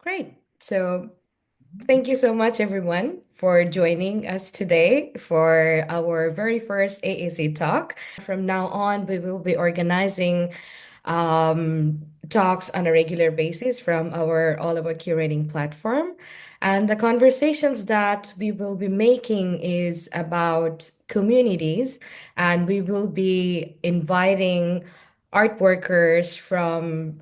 Great. So, thank you so much, everyone, for joining us today for our very first AAC Talk. From now on, we will be organizing talks on a regular basis from our All About Curating platform. And the conversations that we will be making is about communities, and we will be inviting art workers from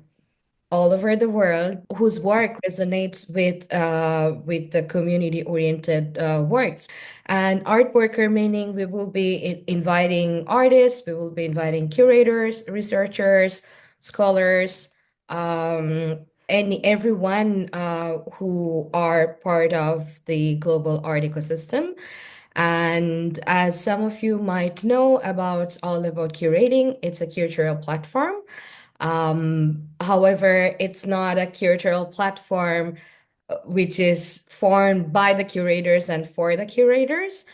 all over the world whose work resonates with the community-oriented works. And art worker meaning we will be inviting artists, we will be inviting curators, researchers, scholars, and everyone who are part of the global art ecosystem. And as some of you might know about All About Curating, it's a curatorial platform. However, it's not a curatorial platform which is formed by the curators and for the curators.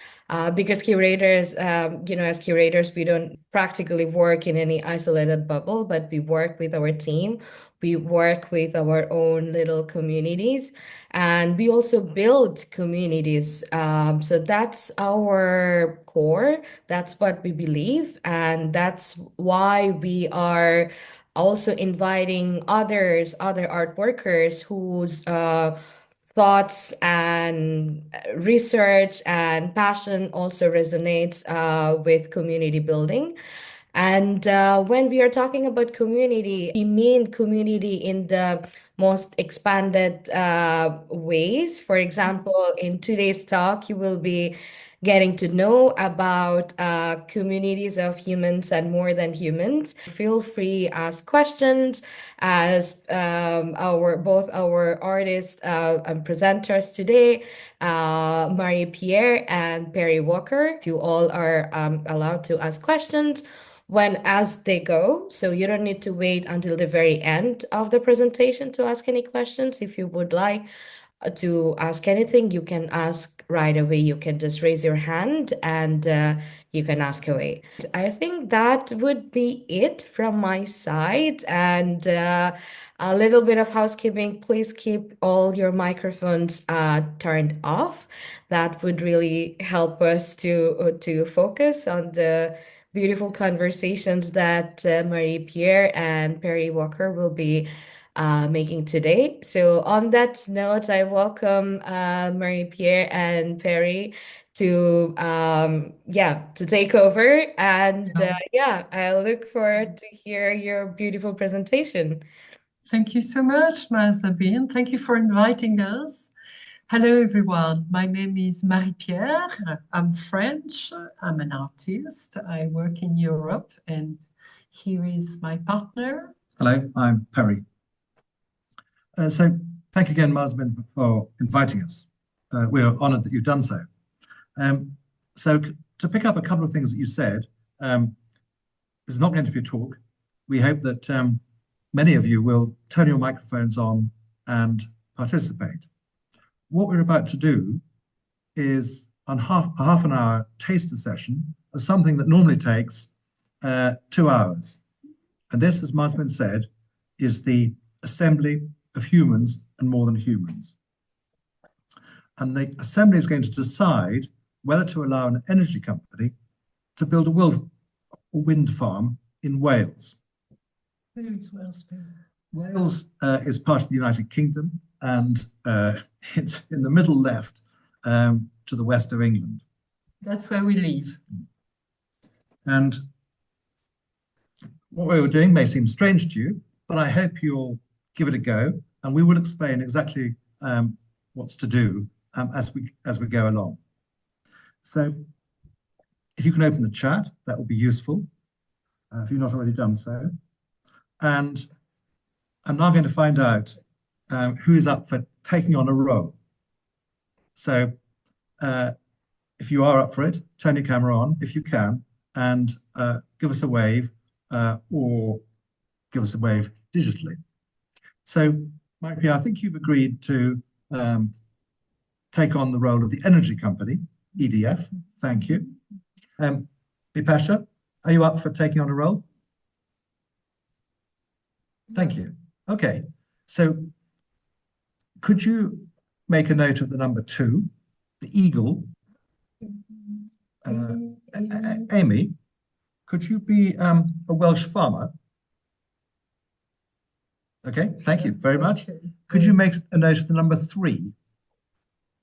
Because curators, as curators, we don't practically work in any isolated bubble, but we work with our team. We work with our own little communities, and we also build communities. So that's our core. That's what we believe, and that's why we are also inviting other art workers whose thoughts and research and passion also resonates with community building. And when we are talking about community, we mean community in the most expanded ways. For example, in today's talk, you will be getting to know about communities of humans and more than humans. Feel free ask questions as our both our artists and presenters today, Marie-Pierre and Perry Walker. You all are allowed to ask questions as they go. So you don't need to wait until the very end of the presentation to ask any questions. If you would like to ask anything, you can ask right away. You can just raise your hand and you can ask away. I think that would be it from my side. And a little bit of housekeeping. Please keep all your microphones turned off. That would really help us to focus on the beautiful conversations that Marie-Pierre and Perry Walker will be making today. So on that note, I welcome Marie-Pierre and Perry to take over. And I look forward to hear your beautiful presentation. Thank you so much, Sabine. Thank you for inviting us. Hello, everyone. My name is Marie-Pierre. I'm French. I'm an artist. I work in Europe, and here is my partner. Hello, I'm Perry. So thank you again, Masmin, for inviting us. We are honored that you've done so. So to pick up a couple of things that you said, this is not going to be a talk. We hope that many of you will turn your microphones on and participate. What we're about to do is a half an hour taster session of something that normally takes 2 hours. And this, as Masmin said, is the assembly of humans and more than humans. And the assembly is going to decide whether to allow an energy company to build a wind farm in Wales. Where is Wales? Wales is part of the United Kingdom, and it's in the middle left to the west of England. That's where we live. And what we were doing may seem strange to you, but I hope you'll give it a go, and we will explain exactly what's to do as we go along. So if you can open the chat, that will be useful, if you've not already done so. And I'm now going to find out who is up for taking on a role. So if you are up for it, turn your camera on if you can, and give us a wave or give us a wave digitally. So, Marie-Pierre, I think you've agreed to take on the role of the energy company, EDF. Thank you. Bipasha, are you up for taking on a role? Thank you. Okay, so Could you make a note of the number 2, the eagle? Amy, could you be a Welsh farmer? Okay, thank you very much. Could you make a note of the number 3?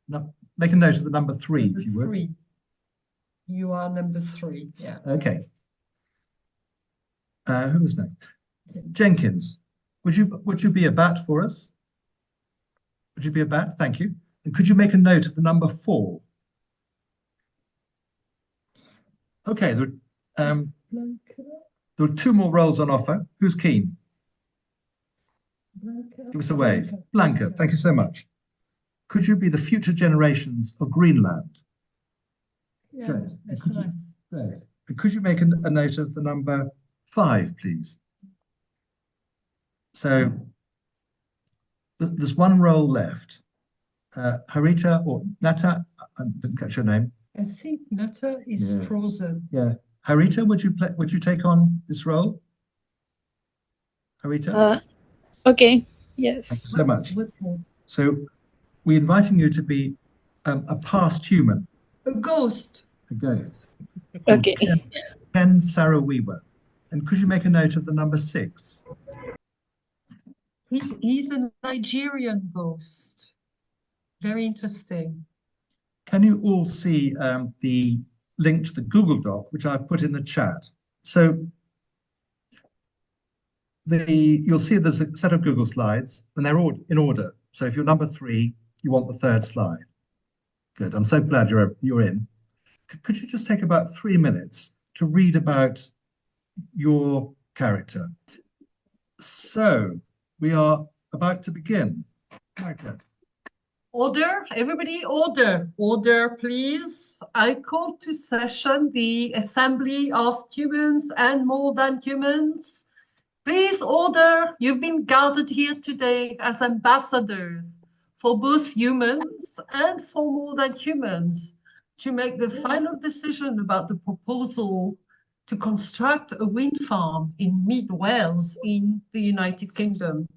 No, make a note of the number 3, if you would. 3. You are number 3, yeah. Okay. Who was next? Jenkins, would you be a bat for us? Would you be a bat? Thank you. And could you make a note of the number 4? Okay, there are 2 more roles on offer. Who's keen? Give us a wave. Blanca, thank you so much. Could you be the future generations of Greenland? Yeah, Great. that's nice. Great. And could you make a note of the number 5, please? So there's 1 role left. Harita or Nata, I didn't catch your name. I think Nata is frozen. Yeah. Harita, would you take on this role? Harita? Okay, yes. Thank you so much. So we're inviting you to be a past human. A ghost. A ghost. Okay. Ken Sarawiwa. And could you make a note of the number 6? He's a Nigerian ghost. Very interesting. Can you all see the link to the Google Doc, which I've put in the chat? So you'll see there's a set of Google slides, and they're all in order. So if you're number 3, you want the 3rd slide. Good. I'm so glad you're in. Could you just take about 3 minutes to read about your character? So we are about to begin. Okay. Order, everybody, order. Order, please. I call to session the assembly of humans and more than humans. Please order. You've been gathered here today as ambassadors for both humans and for more than humans to make the final decision about the proposal to construct a wind farm in mid-Wales in the United Kingdom.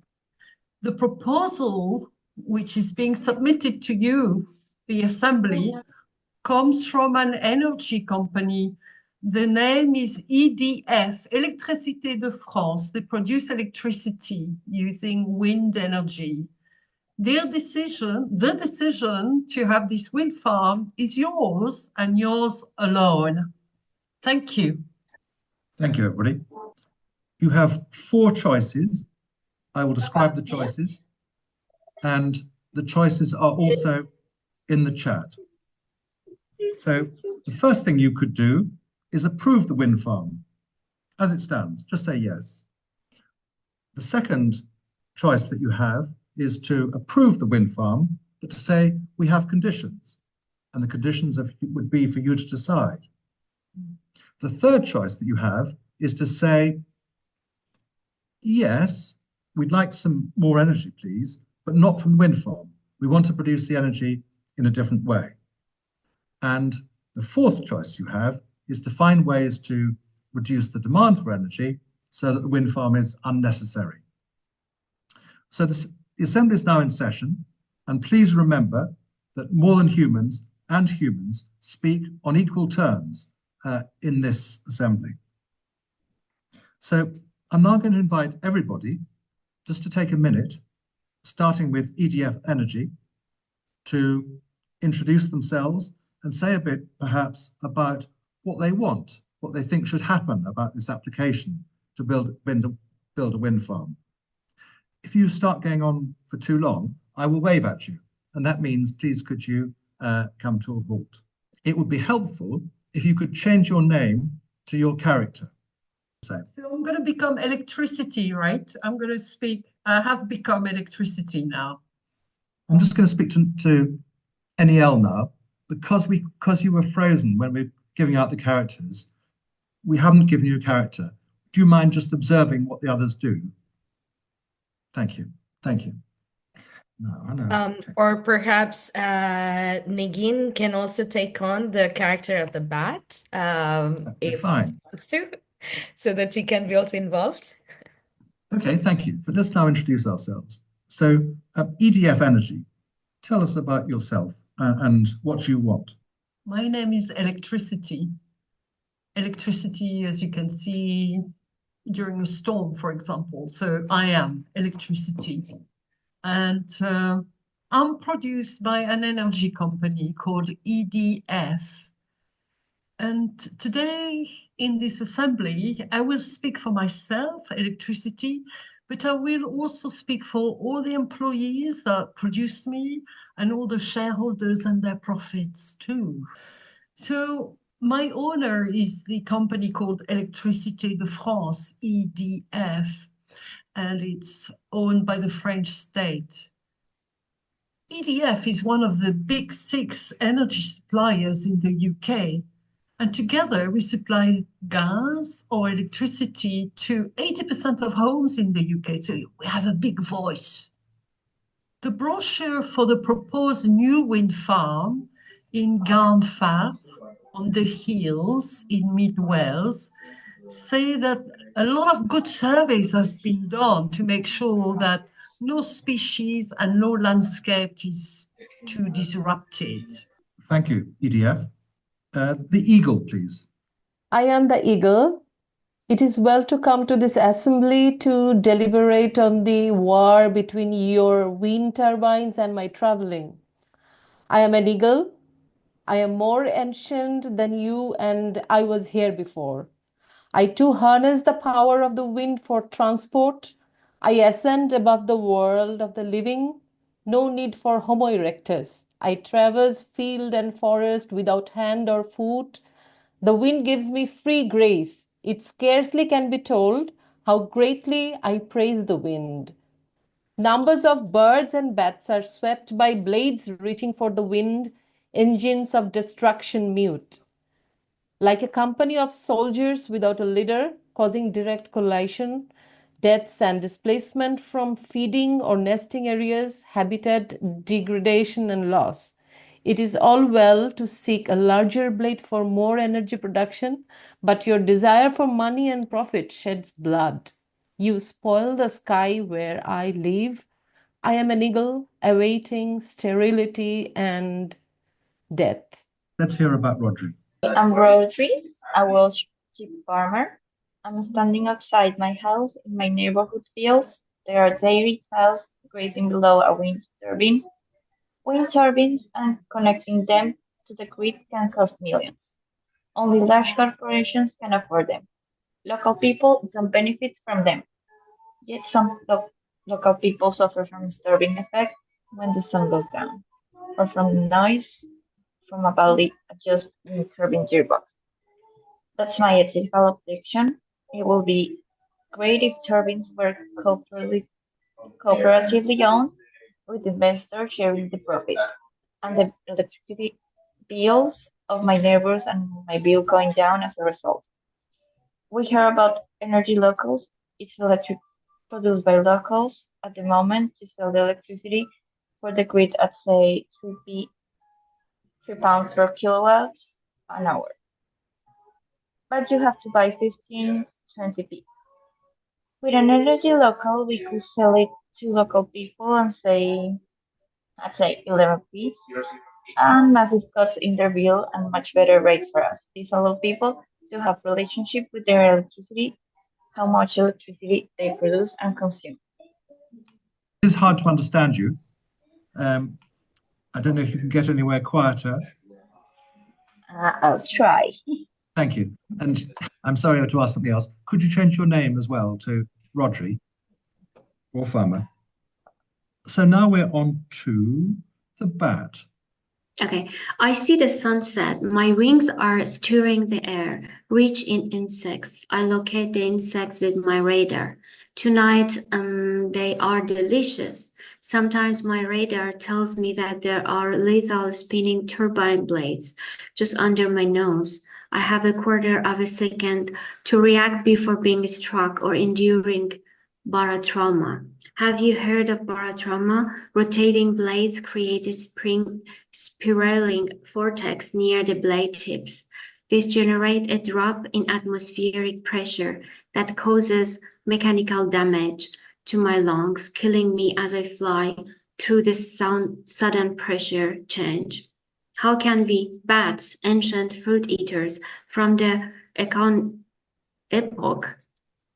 The proposal, which is being submitted to you, the Assembly, comes from an energy company. The name is EDF, Électricité de France. They produce electricity using wind energy. The decision to have this wind farm is yours and yours alone. Thank you. Thank you, everybody. You have 4 choices. I will describe the choices, and the choices are also in the chat. So the first thing you could do is approve the wind farm as it stands. Just say yes. The second choice that you have is to approve the wind farm, but to say we have conditions, and the conditions would be for you to decide. The third choice that you have is to say, yes, we'd like some more energy, please, but not from the wind farm. We want to produce the energy in a different way. And the fourth choice you have is to find ways to reduce the demand for energy so that the wind farm is unnecessary. So the Assembly is now in session, and please remember that more than humans and humans speak on equal terms in this Assembly. So I'm now going to invite everybody just to take a minute, starting with EDF Energy, to introduce themselves and say a bit, perhaps, about what they want, what they think should happen about this application to build a wind farm. If you start going on for too long, I will wave at you, and that means, please, could you come to a halt? It would be helpful if you could change your name to your character. So I'm going to become electricity, right? I'm going to speak. I have become electricity now. I'm just going to speak to NEL now, because you were frozen when we were giving out the characters. We haven't given you a character. Do you mind just observing what the others do? Thank you. Thank you. No, I know. Or perhaps Negin can also take on the character of the bat, if Fine. she wants to, so that she can be also involved. Okay, thank you. But let's now introduce ourselves. So EDF Energy, tell us about yourself and what you want. My name is Electricity. Electricity, as you can see, during a storm, for example. So I am electricity. And I'm produced by an energy company called EDF. And today in this assembly, I will speak for myself, electricity, but I will also speak for all the employees that produce me and all the shareholders and their profits too. So my owner is the company called Électricité de France, EDF, and it's owned by the French state. EDF is one of the big 6 energy suppliers in the UK, and together we supply gas or electricity to 80% of homes in the UK, so we have a big voice. The brochure for the proposed new wind farm in Garnfa on the hills in mid Wales say that a lot of good surveys have been done to make sure that no species and no landscape is too disrupted. Thank you, EDF. The eagle, please. I am the eagle. It is well to come to this assembly to deliberate on the war between your wind turbines and my traveling. I am an eagle. I am more ancient than you, and I was here before. I too harness the power of the wind for transport. I ascend above the world of the living. No need for Homo erectus. I traverse field and forest without hand or foot. The wind gives me free grace. It scarcely can be told how greatly I praise the wind. Numbers of birds and bats are swept by blades reaching for the wind, engines of destruction mute. Like a company of soldiers without a leader, causing direct collision, deaths and displacement from feeding or nesting areas, habitat degradation and loss. It is all well to seek a larger blade for more energy production, but your desire for money and profit sheds blood. You spoil the sky where I live. I am an eagle awaiting sterility and death. Let's hear about Rodri. I'm Rosary, a Welsh sheep farmer. I'm standing outside my house in my neighborhood fields. There are dairy cows grazing below a wind turbine. Wind turbines and connecting them to the grid can cost millions. Only large corporations can afford them. Local people don't benefit from them. Yet some local people suffer from disturbing effect when the sun goes down, or from the noise from a badly adjusted wind turbine gearbox. That's my ethical objection. It will be great if turbines were cooperatively owned, with investors sharing the profit, and the electricity bills of my neighbors and my bill going down as a result. We hear about energy locals. It's electric produced by locals at the moment to sell the electricity for the grid at, say, 3 pounds per kilowatts an hour. But you have to buy 15, 20p. With an energy local, we could sell it to local people and I'd say 11p, and massive cuts in their bill and much better rate for us. These allow people to have relationship with their electricity, how much electricity they produce and consume. It is hard to understand you. I don't know if you can get anywhere quieter. I'll try. Thank you. And I'm sorry to ask something else. Could you change your name as well to Rodri or Farmer? So now we're on to the bat. Okay, I see the sunset. My wings are stirring the air, rich in insects. I locate the insects with my radar. Tonight, they are delicious. Sometimes my radar tells me that there are lethal spinning turbine blades just under my nose. I have a quarter of a second to react before being struck or enduring barotrauma. Have you heard of barotrauma? Rotating blades create a spiraling vortex near the blade tips. These generate a drop in atmospheric pressure that causes mechanical damage. to my lungs, killing me as I fly through this sudden pressure change. How can we, bats, ancient fruit eaters from the epoch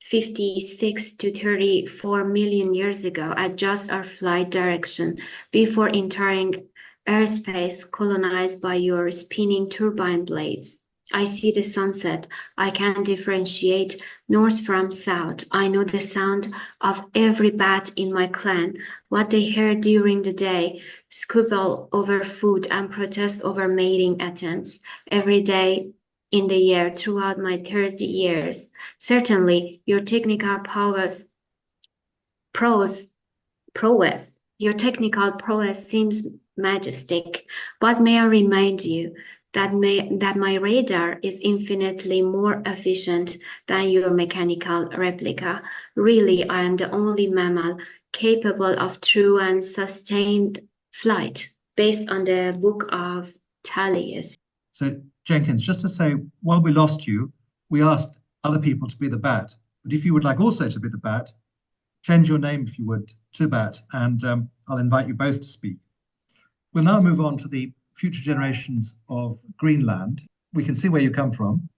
56 to 34 million years ago, adjust our flight direction before entering airspace colonized by your spinning turbine blades? I see the sunset. I can differentiate north from south. I know the sound of every bat in my clan, what they hear during the day, squabble over food and protest over mating attempts every day in the year throughout my 30 years. Certainly, your technical prowess seems majestic, but may I remind you that my radar is infinitely more efficient than your mechanical replica. Really, I am the only mammal capable of true and sustained flight, based on the Book of Thales. So, Jenkins, just to say, while we lost you, we asked other people to be the bat. But if you would like also to be the bat, change your name, if you would, to bat, and I'll invite you both to speak. We'll now move on to the future generations of Greenland. We can see where you come from.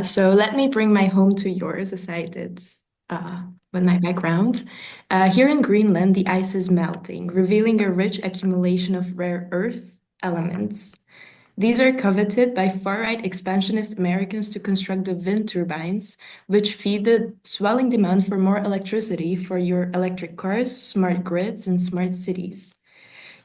So let me bring my home to yours, as I did with my background. Here in Greenland, the ice is melting, revealing a rich accumulation of rare earth elements. These are coveted by far-right expansionist Americans to construct the wind turbines, which feed the swelling demand for more electricity for your electric cars, smart grids, and smart cities.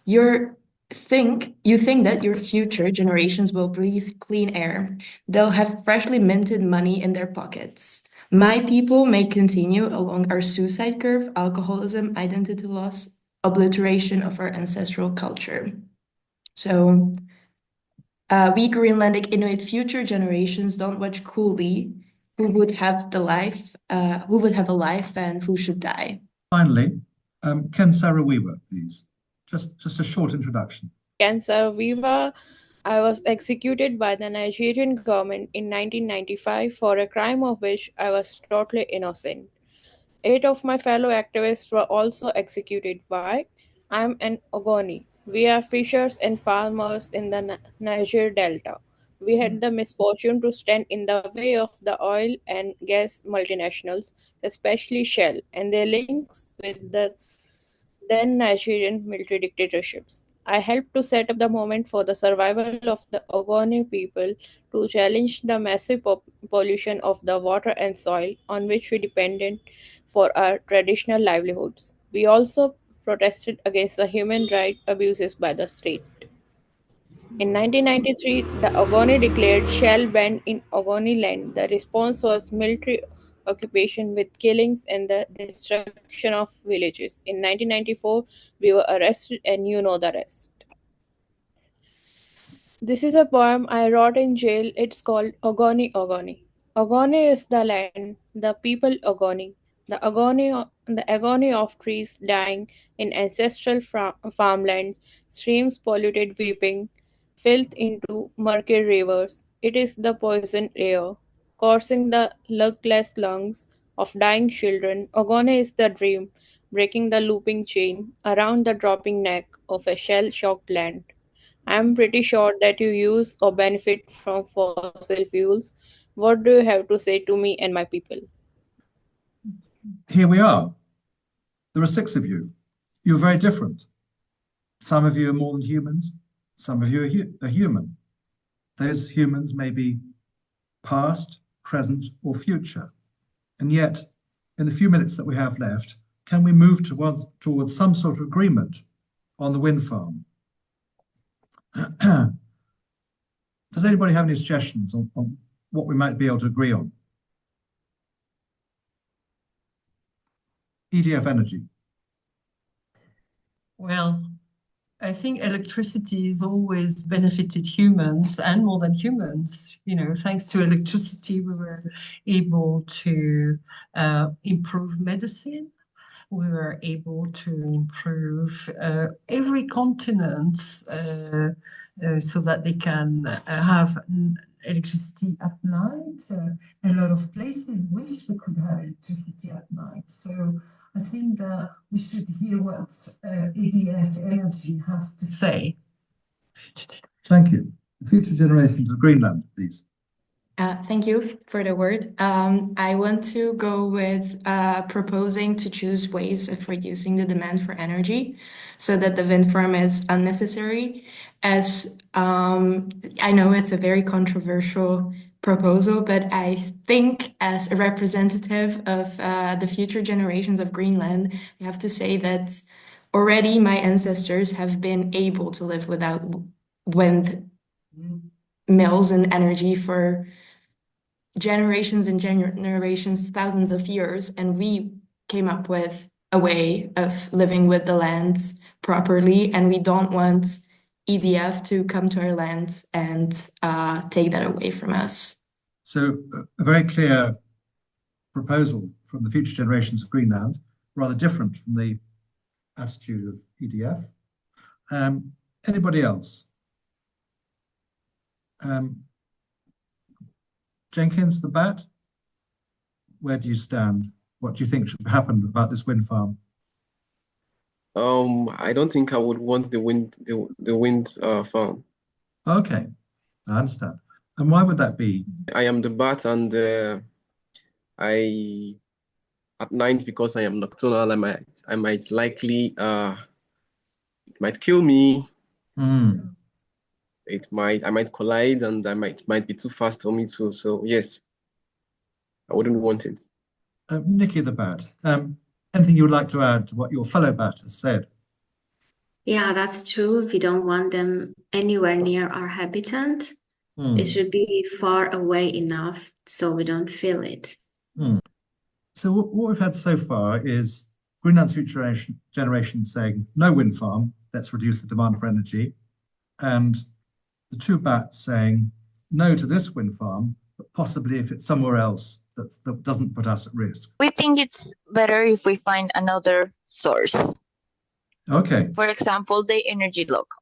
You think that your future generations will breathe clean air. They'll have freshly minted money in their pockets. My people may continue along our suicide curve, alcoholism, identity loss, obliteration of our ancestral culture. So, we Greenlandic Inuit future generations don't watch coolly who would have a life and who should die. Finally, Ken Saro-Wiwa, please. Just a short introduction. Ken Saro-Wiwa, I was executed by the Nigerian government in 1995 for a crime of which I was totally innocent. 8 of my fellow activists were also executed. Why? I'm an Ogoni. We are fishers and farmers in the Niger Delta. We had the misfortune to stand in the way of the oil and gas multinationals, especially Shell, and their links with the then Nigerian military dictatorships. I helped to set up the movement for the survival of the Ogoni people to challenge the massive pollution of the water and soil on which we depended for our traditional livelihoods. We also protested against the human rights abuses by the state. In 1993, the Ogoni declared shell ban in Ogoni land. The response was military occupation with killings and the destruction of villages. In 1994, we were arrested, and you know the rest. This is a poem I wrote in jail. It's called Ogoni Ogoni. Ogoni is the land, the people Ogoni. The agony of trees dying in ancestral farmlands, streams polluted weeping, filth into murky rivers. It is the poisoned air, coursing the luckless lungs of dying children. Ogoni is the dream, breaking the looping chain around the dropping neck of a shell-shocked land. I am pretty sure that you use or benefit from fossil fuels. What do you have to say to me and my people? Here we are. There are 6 of you. You're very different. Some of you are more than humans. Some of you are human. Those humans may be past, present, or future. And yet, in the few minutes that we have left, can we move towards some sort of agreement on the wind farm? Does anybody have any suggestions on what we might be able to agree on? EDF Energy. Well, I think electricity has always benefited humans and more than humans. You know, thanks to electricity, we were able to improve medicine. We were able to improve every continent so that they can have electricity at night. A lot of places wish they could have electricity at night. So that we should hear what EDF Energy has to say. Thank you. Future generations of Greenland, please. Thank you for the word. I want to go with proposing to choose ways of reducing the demand for energy so that the wind farm is unnecessary. As I know it's a very controversial proposal, but I think as a representative of the future generations of Greenland, I have to say that already my ancestors have been able to live without wind mills and energy for generations and generations, thousands of years, and we came up with a way of living with the land properly, and we don't want EDF to come to our land and take that away from us. So a very clear proposal from the future generations of Greenland, rather different from the attitude of EDF. Anybody else? Jenkins, the bat, where do you stand? What do you think should happen about this wind farm? I don't think I would want the wind farm. Okay, I understand. And why would that be? I am the bat, and I at night, because I am nocturnal, I might likely it might kill me. Mm. I might collide, and I might be too fast for me too. So yes, I wouldn't want it. Nikki the bat, anything you would like to add to what your fellow bat has said? Yeah, that's true. We don't want them anywhere near our habitat. It should be far away enough so we don't feel it. So what we've had so far is Greenland's future generation saying no wind farm, let's reduce the demand for energy, and the two bats saying no to this wind farm, but possibly if it's somewhere else that doesn't put us at risk. We think it's better if we find another source. Okay. For example, the energy local.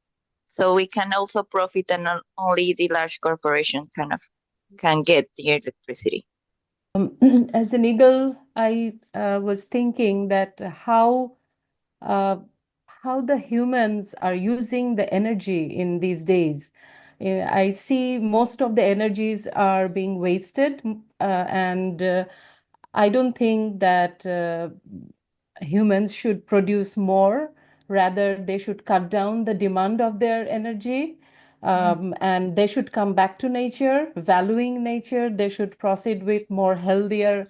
So we can also profit, and not only the large corporation can get the electricity. As an eagle, I was thinking that how the humans are using the energy in these days. I see most of the energies are being wasted, and I don't think that humans should produce more. Rather, they should cut down the demand of their energy. And they should come back to nature, valuing nature. They should proceed with more healthier,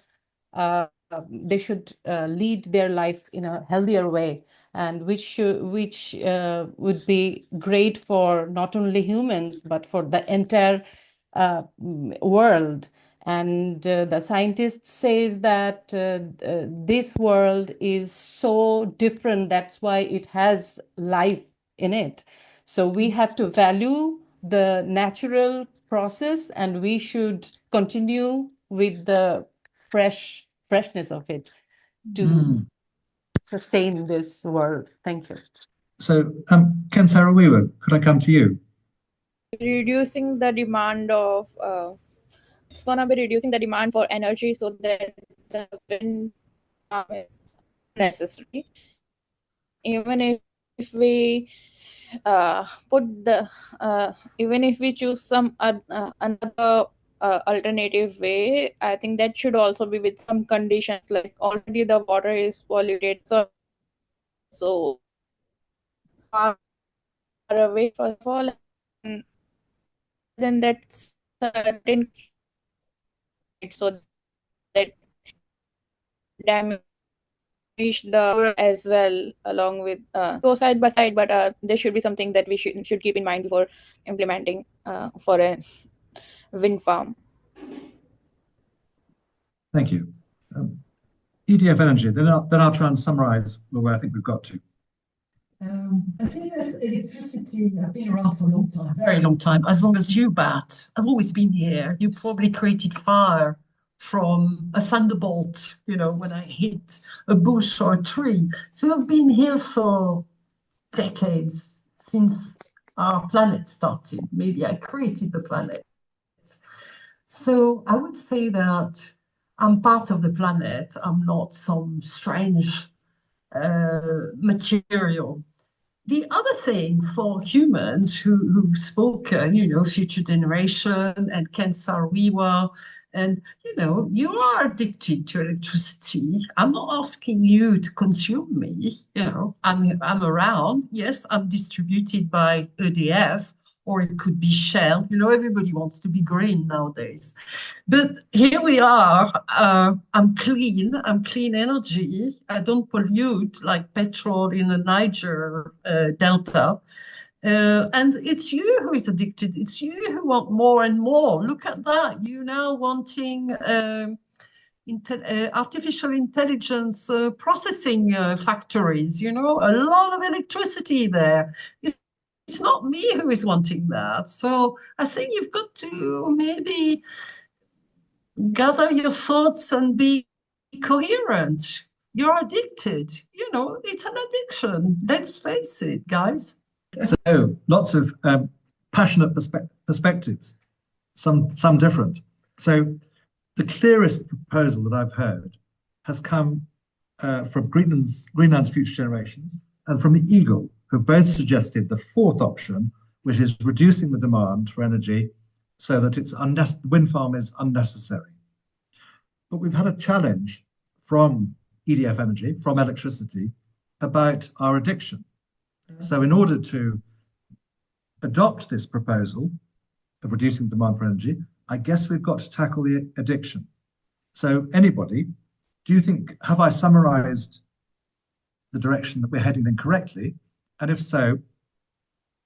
they should lead their life in a healthier way, and which would be great for not only humans, but for the entire world. And the scientist says that this world is so different, that's why it has life in it. So we have to value the natural process, and we should continue with the freshness of it to sustain this world. Thank you. So, Ken Saro-Wiwa, could I come to you? Reducing the demand of it's gonna be reducing the demand for energy so that the wind farm is necessary. Even if we even if we choose some another alternative way, I think that should also be with some conditions, like already the water is polluted, so far away first of all, and then that's certain so that damage the as well, along with go side by side, but there should be something that we should keep in mind before implementing for a wind farm. Thank you. EDF Energy, then I'll try and summarize where I think we've got to. I think electricity has been around for a long time, very long time, as long as you, Bat. I've always been here. You probably created fire from a thunderbolt, when I hit a bush or a tree. So I've been here for decades, since our planet started. Maybe I created the planet. So I would say that I'm part of the planet. I'm not some strange material. The other thing for humans who've spoken, future generation and Ken Saro-Wiwa, and you are addicted to electricity. I'm not asking you to consume me. I'm around. Yes, I'm distributed by EDF, or it could be Shell. Everybody wants to be green nowadays. But here we are. I'm clean energy. I don't pollute like petrol in the Niger Delta. And it's you who is addicted. It's you who want more and more. Look at that. You now wanting artificial intelligence processing factories, a lot of electricity there. It's not me who is wanting that. So I think you've got to maybe gather your thoughts and be coherent. You're addicted. It's an addiction. Let's face it, guys. So lots of passionate perspectives, some different. So the clearest proposal that I've heard has come from Greenland's Future Generations and from the Eagle, who both suggested the fourth option, which is reducing the demand for energy so that the wind farm is unnecessary. But we've had a challenge from EDF Energy, from electricity, about our addiction. So in order to adopt this proposal of reducing demand for energy, I guess we've got to tackle the addiction. So anybody, do you think, have I summarized the direction that we're heading in correctly? And if so,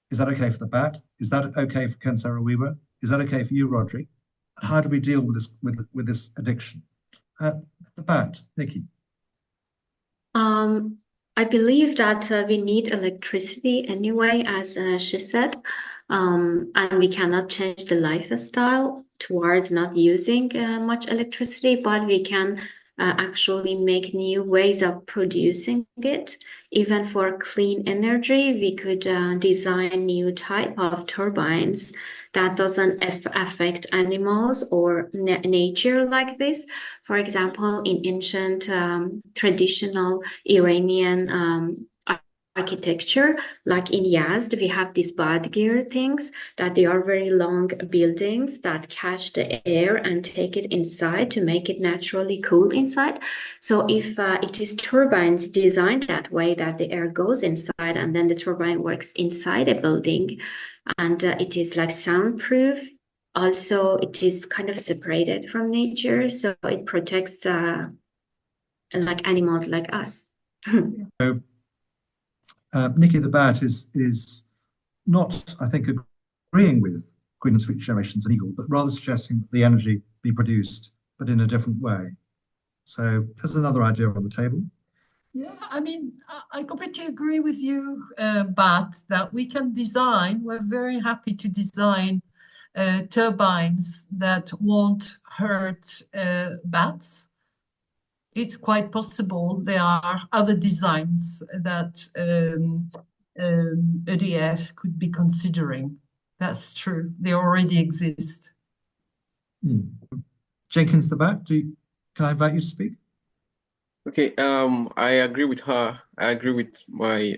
is that okay for the BAT? Is that okay for Ken Saro-Wiwa? Is that okay for you, Rodri? And how do we deal with this addiction? The BAT, Nikki. I believe that we need electricity anyway, as she said, and we cannot change the lifestyle towards not using much electricity, but we can actually make new ways of producing it. Even for clean energy, we could design new type of turbines that doesn't affect animals or nature like this. For example, in ancient traditional Iranian architecture, like in Yazd, we have these badgir things that they are very long buildings that catch the air and take it inside to make it naturally cool inside. So if it is turbines designed that way, that the air goes inside and then the turbine works inside a building, and it is like soundproof. Also, it is kind of separated from nature, so it protects like animals like us. So, Nikki the BAT is not, I think, agreeing with Greenland's Future Generations and Eagle, but rather suggesting that the energy be produced, but in a different way. So there's another idea on the table. Yeah, I mean, I completely agree with you, Bat, that we can design. We're very happy to design turbines that won't hurt bats. It's quite possible there are other designs that EDF could be considering. That's true. They already exist. Jenkins the BAT, can I invite you to speak? Okay, I agree with her. I agree with my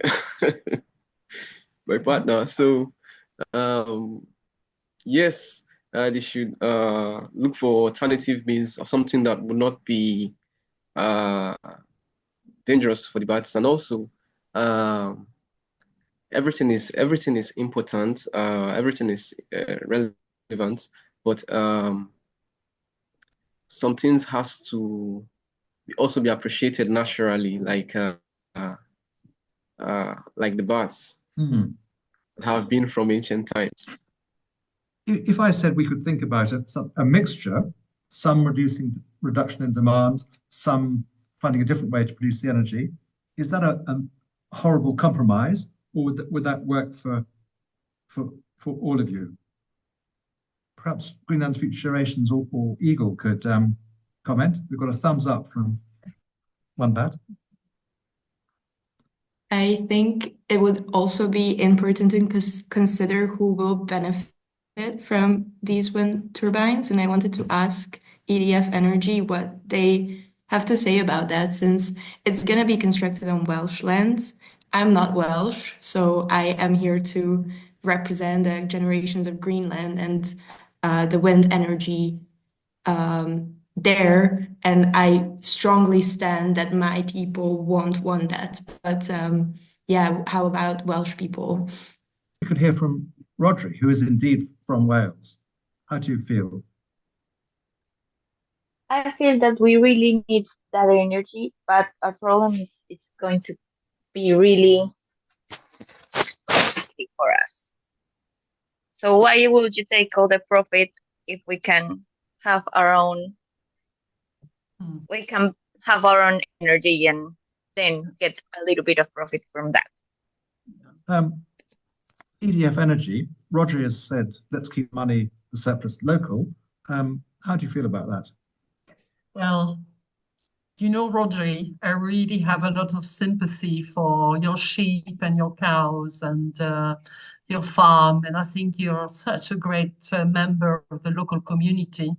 my partner. So, yes, they should look for alternative means of something that would not be dangerous for the bats, and also everything is important. Everything is relevant, but some things has to also be appreciated naturally, like the bats have been from ancient times. If I said we could think about a mixture, some reduction in demand, some finding a different way to produce the energy, is that a horrible compromise, or would that work for all of you? Perhaps Greenland's Future Generations or Eagle could comment. We've got a thumbs up from one BAT. I think it would also be important to consider who will benefit from these wind turbines. And I wanted to ask EDF Energy what they have to say about that, since it's going to be constructed on Welsh lands. I'm not Welsh, so I am here to represent the generations of Greenland and the wind energy there. And I strongly stand that my people won't want that. But yeah, how about Welsh people? We could hear from Rodri, who is indeed from Wales. How do you feel? I feel that we really need that energy, but our problem is it's going to be really costly for us. So why would you take all the profit if we can have our own we can have our own energy and then get a little bit of profit from that? EDF Energy, Rodri has said, let's keep money, the surplus local. How do you feel about that? Well, you know, Rodri, I really have a lot of sympathy for your sheep and your cows and your farm. And I think you're such a great member of the local community.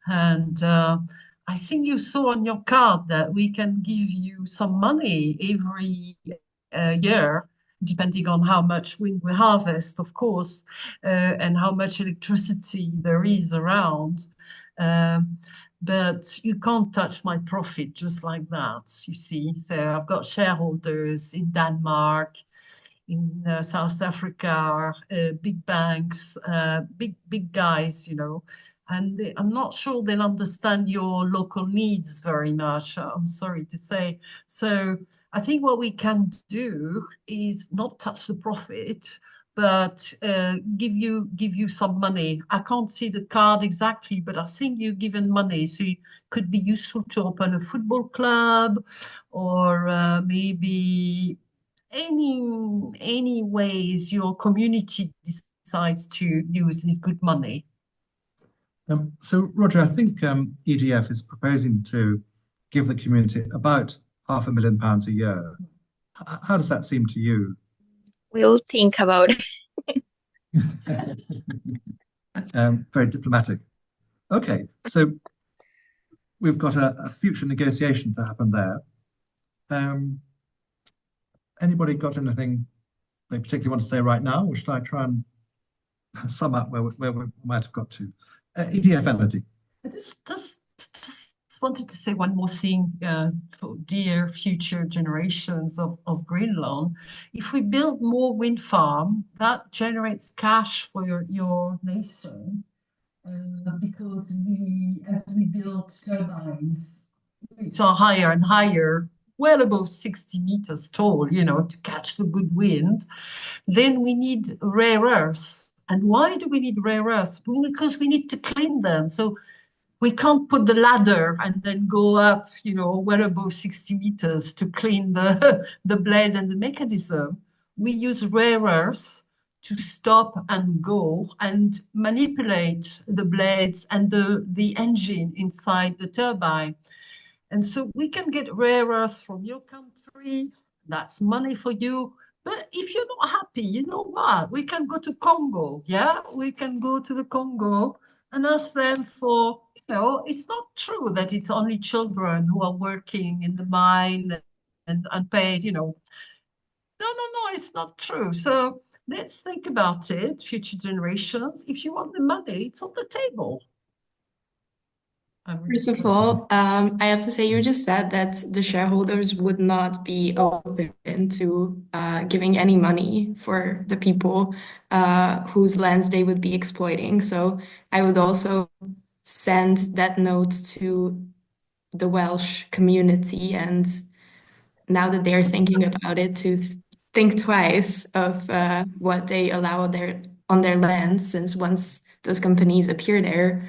And I think you saw on your card that we can give you some money every year, depending on how much wind we harvest, of course, and how much electricity there is around. But you can't touch my profit just like that, you see. So I've got shareholders in Denmark, in South Africa, big banks, big guys, you know, and I'm not sure they'll understand your local needs very much, I'm sorry to say. So I think what we can do is not touch the profit, but give you some money. I can't see the card exactly, but I think you're given money, so it could be useful to open a football club, or maybe any ways your community decides to use this good money. So, Roger, I think EDF is proposing to give the community about £500,000 a year. How does that seem to you? We'll think about it. Very diplomatic. Okay, so we've got a future negotiation to happen there. Anybody got anything they particularly want to say right now, or should I try and sum up where we might have got to? EDF Energy. I just wanted to say one more thing for dear future generations of Greenland. If we build more wind farm, that generates cash for your nation, because as we build turbines, which are higher and higher, well above 60 meters tall, you know, to catch the good wind, then we need rare earths. And why do we need rare earths? Because we need to clean them. So we can't put the ladder and then go up, you know, well above 60 meters to clean the blade and the mechanism. We use rare earths to stop and go and manipulate the blades and the engine inside the turbine. And so we can get rare earths from your country. That's money for you. But if you're not happy, you know what? We can go to Congo, yeah? We can go to the Congo and ask them for, you know, it's not true that it's only children who are working in the mine and unpaid, you know. No, it's not true. So let's think about it, future generations. If you want the money, it's on the table. First of all, I have to say, you just said that the shareholders would not be open to giving any money for the people whose lands they would be exploiting. So I would also send that note to the Welsh community, and now that they're thinking about it, to think twice of what they allow on their lands, since once those companies appear there,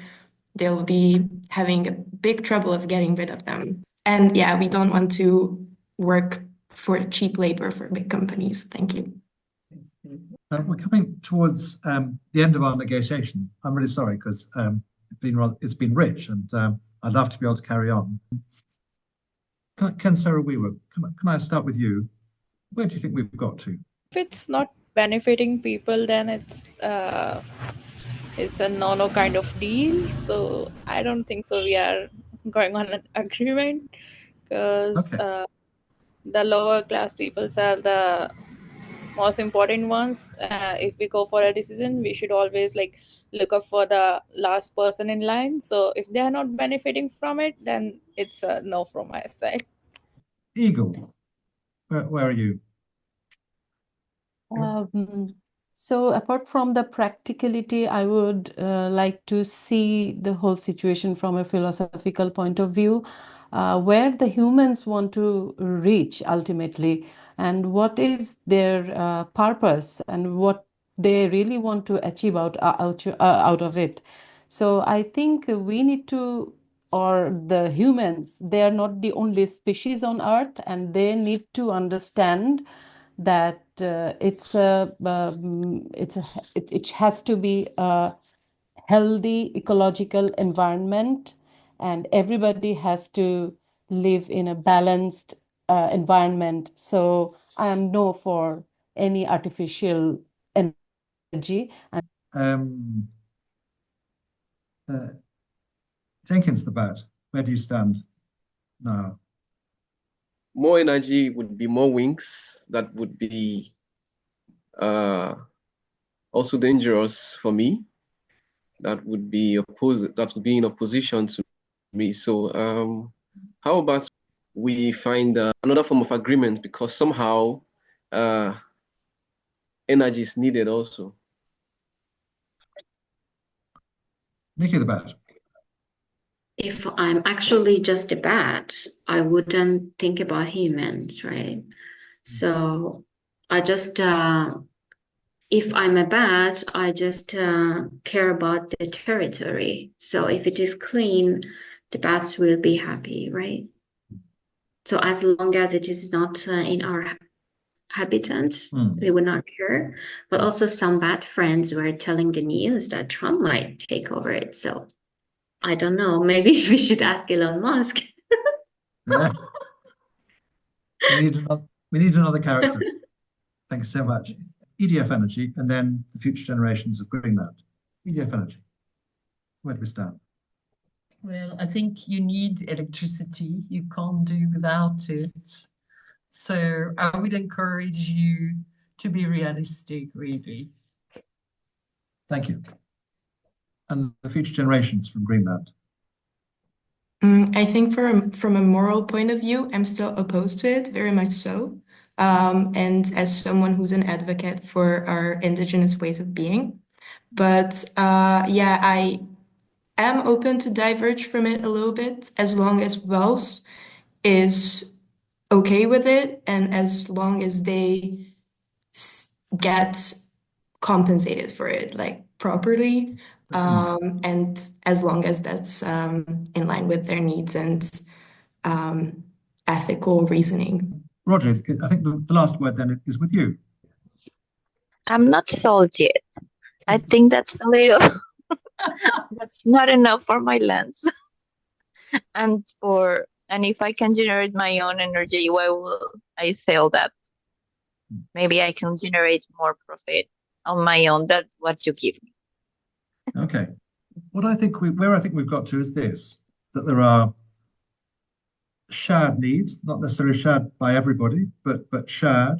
they'll be having a big trouble of getting rid of them. And yeah, we don't want to work for cheap labor for big companies. Thank you. We're coming towards the end of our negotiation. I'm really sorry because it's been rich, and I'd love to be able to carry on. Ken Sarah-Weaver, can I start with you? Where do you think we've got to? If it's not benefiting people, then it's a no kind of deal. So I don't think so we are going on an agreement, because Okay. the lower class people are the most important ones. If we go for a decision, we should always like look up for the last person in line. So if they are not benefiting from it, then it's a no from my side. Eagle, where are you? So apart from the practicality, I would like to see the whole situation from a philosophical point of view, where the humans want to reach ultimately, and what is their purpose, and what they really want to achieve out of it. So I think we need to, or the humans, they are not the only species on Earth, and they need to understand that it has to be a healthy ecological environment, and everybody has to live in a balanced environment. So I am no for any artificial energy. Um, Jenkins the bat, where do you stand now? More energy would be more wings. That would be also dangerous for me. That would be in opposition to me. So how about we find another form of agreement, because somehow energy is needed also. Nikki the bat. If I'm actually just a bat, I wouldn't think about humans, right? So I just, if I'm a bat, I just care about the territory. So if it is clean, the bats will be happy, right? So as long as it is not in our habitat, we would not care. But also some bat friends were telling the news that Trump might take over it. So I don't know, maybe we should ask Elon Musk. Yeah. We need another character. Thank you so much. EDF Energy, and then the future generations of Greenland. EDF Energy, where do we stand? Well, I think you need electricity. You can't do without it. So I would encourage you to be realistic, really. Thank you. And the future generations from Greenland. I think from a moral point of view, I'm still opposed to it, very much so. And as someone who's an advocate for our indigenous ways of being. But yeah, I am open to diverge from it a little bit, as long as Welsh is okay with it, and as long as they get compensated for it, like properly, and as long as that's in line with their needs and ethical reasoning. Roger, I think the last word then is with you. I'm not sold yet. I think that's a little, that's not enough for my lens. And if I can generate my own energy, why will I sell that? Maybe I can generate more profit on my own. That's what you give me. Okay. Where I think we've got to is this, that there are shared needs, not necessarily shared by everybody, but shared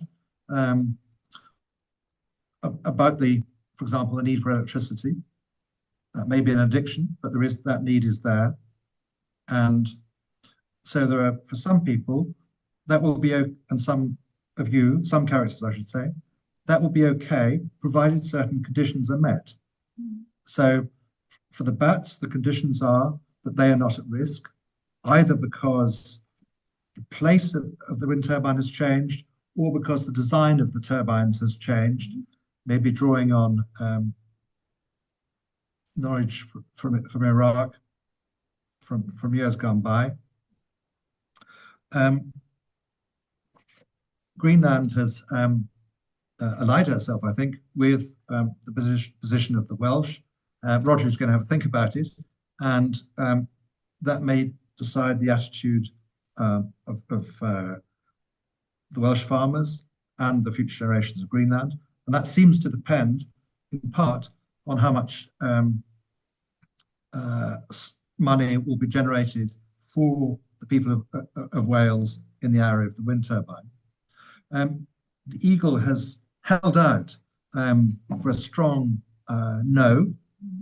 about for example, the need for electricity. That may be an addiction, but that need is there. And so there are, for some people, that will be, and some characters, I should say, that will be okay, provided certain conditions are met. So for the bats, the conditions are that they are not at risk, either because the place of the wind turbine has changed, or because the design of the turbines has changed, maybe drawing on knowledge from Iraq from years gone by. Greenland has allied herself, I think, with the position of the Welsh. Roger is going to have a think about it, and that may decide the attitude of the Welsh farmers and the future generations of Greenland. And that seems to depend in part on how much money will be generated for the people of Wales in the area of the wind turbine. The eagle has held out for a strong no.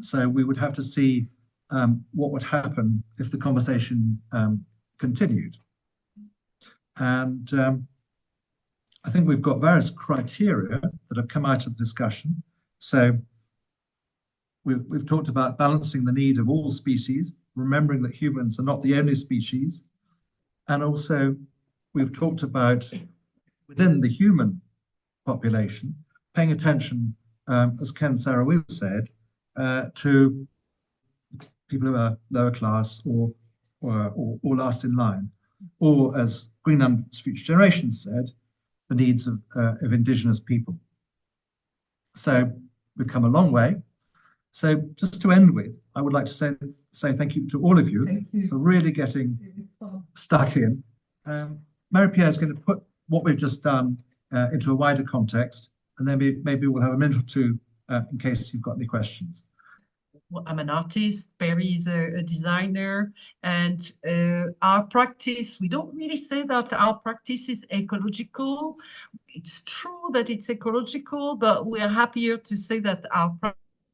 So we would have to see what would happen if the conversation continued. And I think we've got various criteria that have come out of discussion. So we've talked about balancing the need of all species, remembering that humans are not the only species. And also we've talked about within the human population, paying attention, as Ken Sarah said, to people who are lower class or last in line, or as Greenland's Future Generations said, the needs of Indigenous people. So we've come a long way. So just to end with, I would like to say thank you to all of you for really getting stuck in. Marie-Pierre is going to put what we've just done into a wider context, and then maybe we'll have a minute or two in case you've got any questions. Well, I'm an artist, Perry is a designer, and our practice, we don't really say that our practice is ecological. It's true that it's ecological, but we are happier to say that our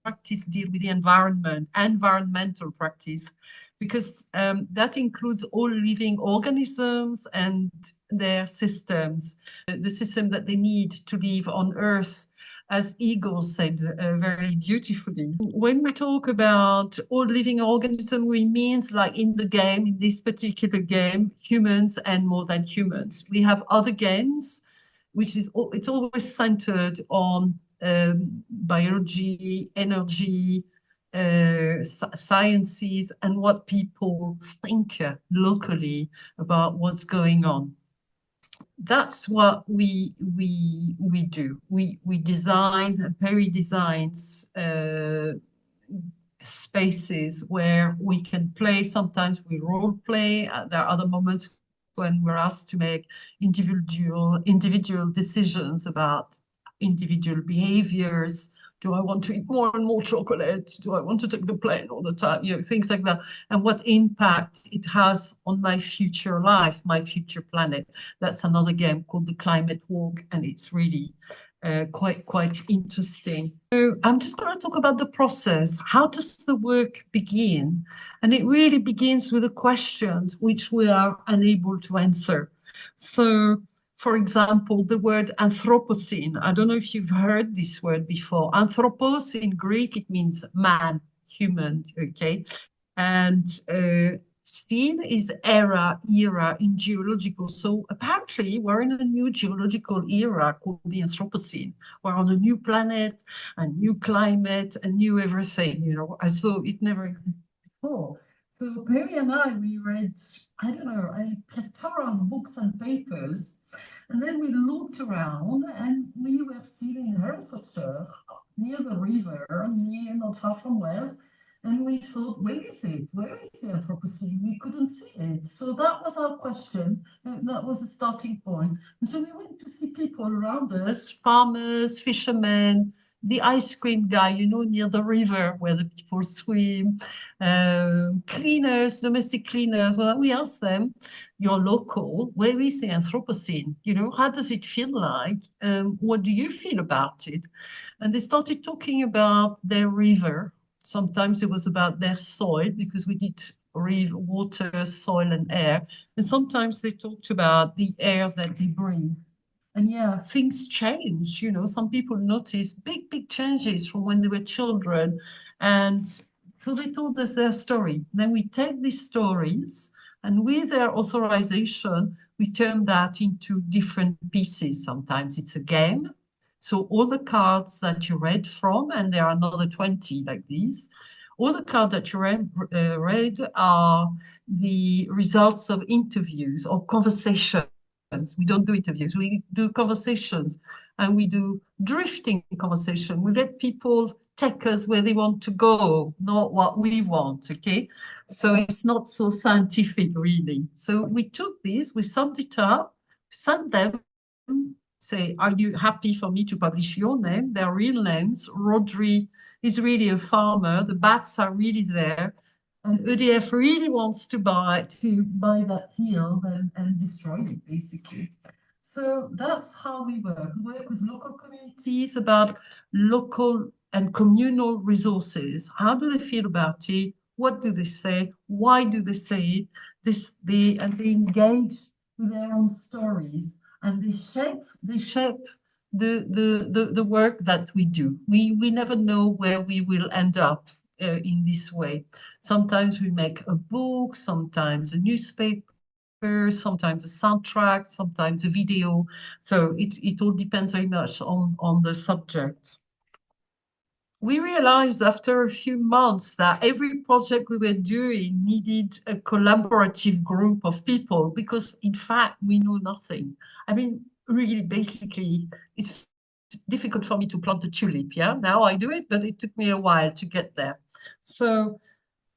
practice deals with the environment, environmental practice, because that includes all living organisms and their systems, the system that they need to live on Earth, as Igor said very beautifully. When we talk about all living organisms, we mean like in the game, in this particular game, humans and more than humans. We have other games, which is it's always centered on biology, energy, sciences, and what people think locally about what's going on. That's what we do. We design, Perry designs spaces where we can play. Sometimes we role play. There are other moments when we're asked to make individual decisions about individual behaviors. Do I want to eat more and more chocolate? Do I want to take the plane all the time? You know, things like that. And what impact it has on my future life, my future planet. That's another game called the Climate Walk, and it's really quite interesting. So I'm just going to talk about the process. How does the work begin? And it really begins with the questions which we are unable to answer. So, for example, the word Anthropocene. I don't know if you've heard this word before. Anthropos in Greek, it means man, human, okay? And scene is era in geological. So apparently we're in a new geological era called the Anthropocene. We're on a new planet, a new climate, a new everything, you know. So it never existed before. So Perry and we read, I don't know, a plethora of books and papers. And then we looked around and we were still in Herefordshire, near the river, not far from Wales. And we thought, where is it? Where is the Anthropocene? We couldn't see it. So that was our question. That was the starting point. And so we went to see people around us, farmers, fishermen, the ice cream guy, you know, near the river where the people swim, cleaners, domestic cleaners. Well, we asked them, you're local, where is the Anthropocene? You know, how does it feel like? What do you feel about it? And they started talking about their river. Sometimes it was about their soil, because we need water, soil, and air. And sometimes they talked about the air that they breathe. And yeah, things change, you know, some people notice big changes from when they were children. And so they told us their story. Then we take these stories and with their authorization, we turn that into different pieces. Sometimes it's a game. So all the cards that you read from, and there are another 20 like these, all the cards that you read are the results of interviews or conversations. We don't do interviews, we do conversations, and we do drifting conversation. We let people take us where they want to go, not what we want, okay? So it's not so scientific, really. So we took these, we summed it up, sent them, say, are you happy for me to publish your name, their real names? Rodri is really a farmer, the bats are really there. And EDF really wants to buy that field and destroy it, basically. So that's how we work. We work with local communities about local and communal resources. How do they feel about it? What do they say? Why do they say it? They engage with their own stories, and they shape the work that we do. We never know where we will end up in this way. Sometimes we make a book, sometimes a newspaper, sometimes a soundtrack, sometimes a video. So it all depends very much on the subject. We realized after a few months that every project we were doing needed a collaborative group of people because, in fact, we know nothing. I mean, really, basically, it's difficult for me to plant a tulip. Yeah, now I do it, but it took me a while to get there. So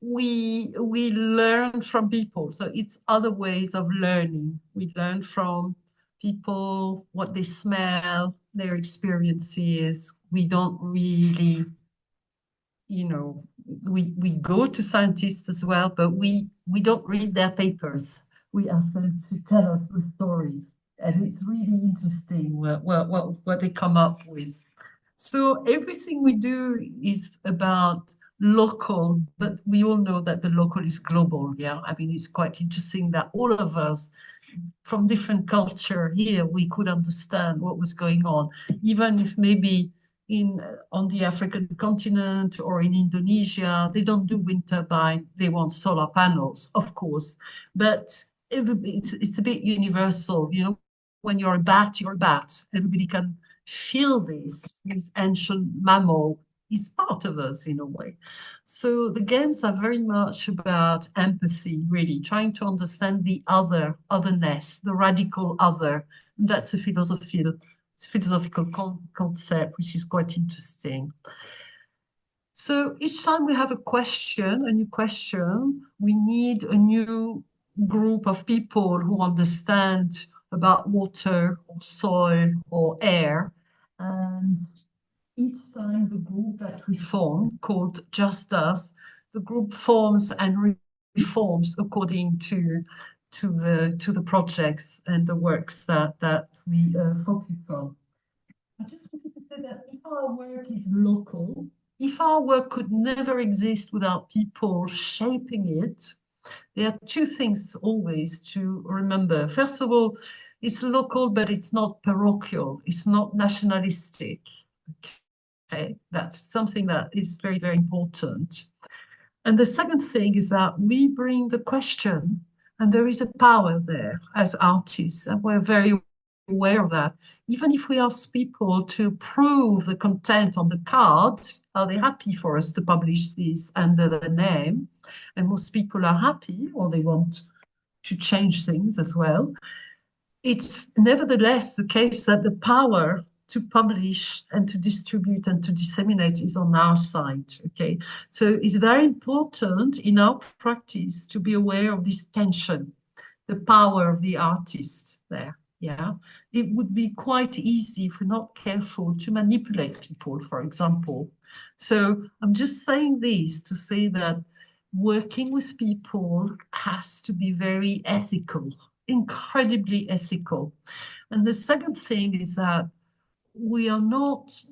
we learn from people. So it's other ways of learning. We learn from people, what they smell, their experiences. We don't really, we go to scientists as well, but we don't read their papers. We ask them to tell us the story. And it's really interesting what they come up with. So everything we do is about local, but we all know that the local is global. Yeah, I mean, it's quite interesting that all of us from different culture here, we could understand what was going on, even if maybe on the African continent or in Indonesia, they don't do wind turbine, they want solar panels, of course, but it's a bit universal. When you're a bat, you're a bat. Everybody can feel this ancient mammal is part of us in a way. So the games are very much about empathy, really, trying to understand the otherness, the radical other. That's a philosophical concept, which is quite interesting. So each time we have a new question, we need a new group of people who understand about water or soil or air. And each time the group that we form, called Just Us, the group forms and reforms according to the projects and the works that we focus on. I just wanted to say that if our work is local, if our work could never exist without people shaping it, there are two things always to remember. First of all, it's local, but it's not parochial. It's not nationalistic. Okay, that's something that is very, very important. And the second thing is that we bring the question, and there is a power there as artists, and we're very aware of that. Even if we ask people to prove the content on the cards, are they happy for us to publish this under the name? And most people are happy, or they want to change things as well. It's nevertheless the case that the power to publish and to distribute and to disseminate is on our side, okay? So it's very important in our practice to be aware of this tension, the power of the artist there, yeah? It would be quite easy, if we're not careful, to manipulate people, for example. So I'm just saying this to say that working with people has to be very ethical, incredibly ethical. And the second thing is that we are not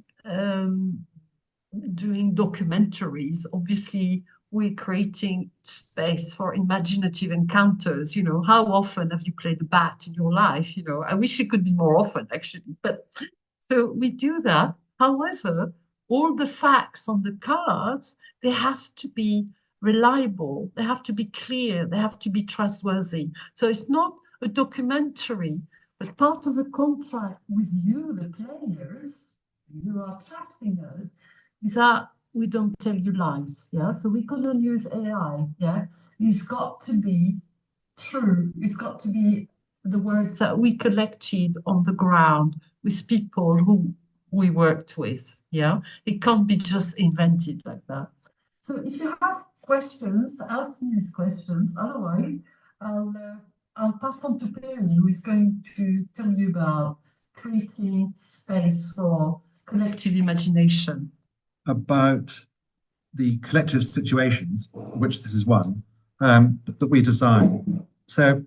doing documentaries. Obviously, we're creating space for imaginative encounters. How often have you played a bat in your life? I wish it could be more often, actually. But so we do that. However, all the facts on the cards, they have to be reliable. They have to be clear. They have to be trustworthy. So it's not a documentary, but part of the contract with you, the players, you are trusting us, is that we don't tell you lies. Yeah, so we couldn't use AI. Yeah, it's got to be true. It's got to be the words that we collected on the ground with people who we worked with. Yeah, it can't be just invented like that. So if you have questions, ask me these questions. Otherwise, I'll pass on to Perry, who is going to tell you about creating space for collective imagination. About the collective situations, which this is one, that we design. So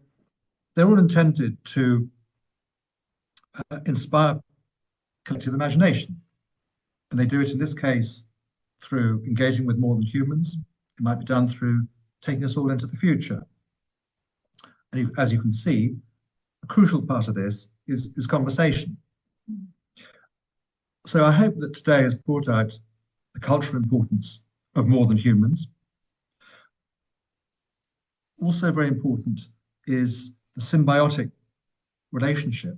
they're all intended to inspire collective imagination. And they do it in this case through engaging with more than humans. It might be done through taking us all into the future. And as you can see, a crucial part of this is conversation. So I hope that today has brought out the cultural importance of more than humans. Also very important is the symbiotic relationship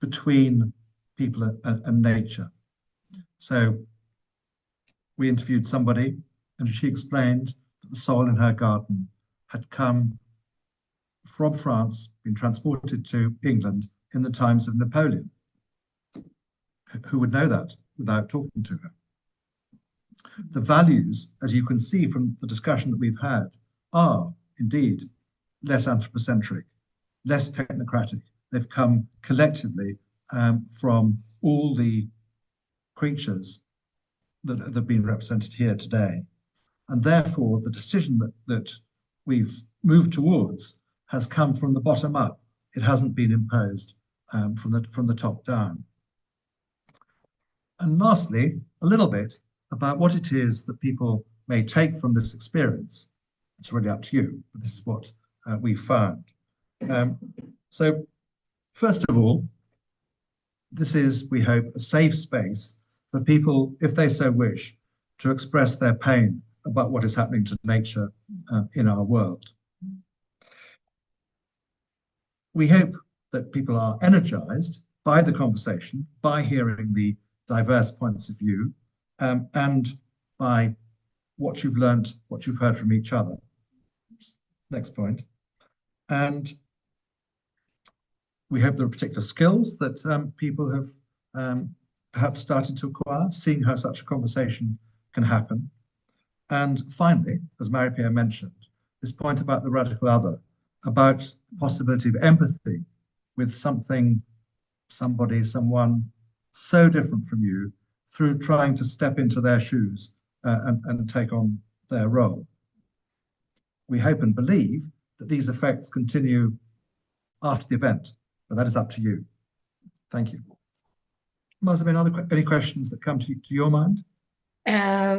between people and nature. So we interviewed somebody and she explained that the soil in her garden had come from France, been transported to England in the times of Napoleon. Who would know that without talking to her? The values, as you can see from the discussion that we've had, are indeed less anthropocentric, less technocratic. They've come collectively from all the creatures that have been represented here today. And therefore, the decision that we've moved towards has come from the bottom up. It hasn't been imposed from the top down. And lastly, a little bit about what it is that people may take from this experience. It's really up to you, but this is what we found. So first of all, this is, we hope, a safe space for people, if they so wish, to express their pain about what is happening to nature in our world. We hope that people are energized by the conversation, by hearing the diverse points of view, and by what you've learned, what you've heard from each other. Next point. And we hope there are particular skills that people have perhaps started to acquire, seeing how such a conversation can happen. And finally, as Marie-Pierre mentioned, this point about the radical other, about the possibility of empathy with something, somebody, someone so different from you, through trying to step into their shoes and take on their role. We hope and believe that these effects continue after the event, but that is up to you. Thank you. Must have been any questions that come to your mind?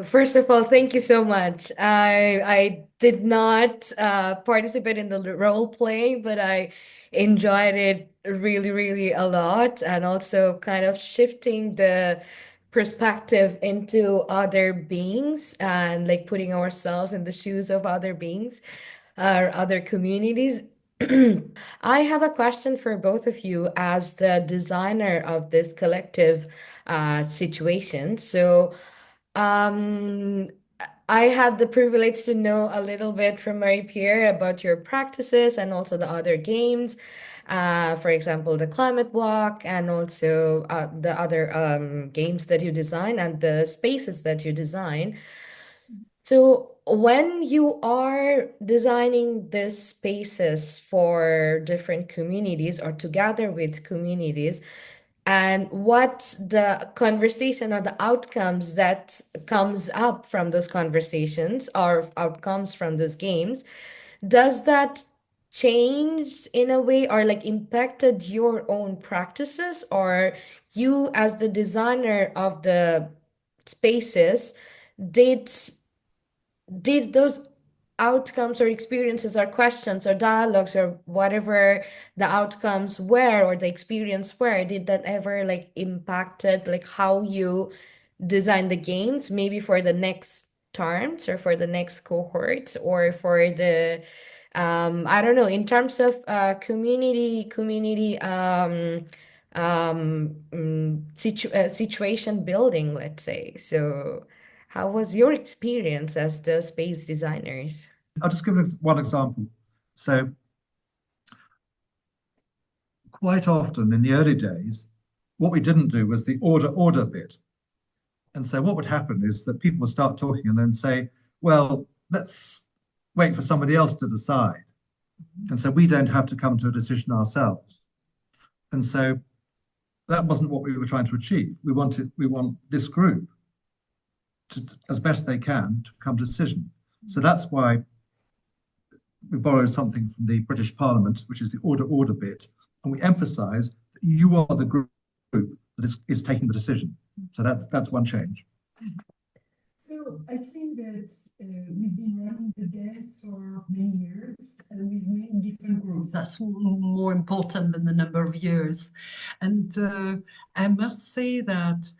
First of all, thank you so much. I did not participate in the role play, but I enjoyed it really, really a lot, and also kind of shifting the perspective into other beings and like putting ourselves in the shoes of other beings or other communities. I have a question for both of you as the designer of this collective situation. So, um, I had the privilege to know a little bit from Marie-Pierre about your practices and also the other games. For example, the climate walk and also the other games that you design and the spaces that you design. So when you are designing these spaces for different communities or together with communities, and what the conversation or the outcomes that comes up from those conversations or outcomes from those games, does that change in a way or like impacted your own practices, or you as the designer of the spaces did those outcomes or experiences or questions or dialogues or whatever the outcomes were or the experience were, did that ever like impacted like how you design the games, maybe for the next terms or for the next cohort or for the I don't know, in terms of situation building, let's say. So how was your experience as the space designers? I'll just give one example. So quite often in the early days, what we didn't do was the order bit. And so what would happen is that people would start talking and then say, well, let's wait for somebody else to decide. And so we don't have to come to a decision ourselves. And so that wasn't what we were trying to achieve. We want this group as best they can to come to a decision. So that's why we borrowed something from the British Parliament, which is the order bit, and we emphasize that you are the group that is taking the decision. So that's one change. So I think that we've been running the games for many years and with many different groups. That's more important than the number of years. And I must say that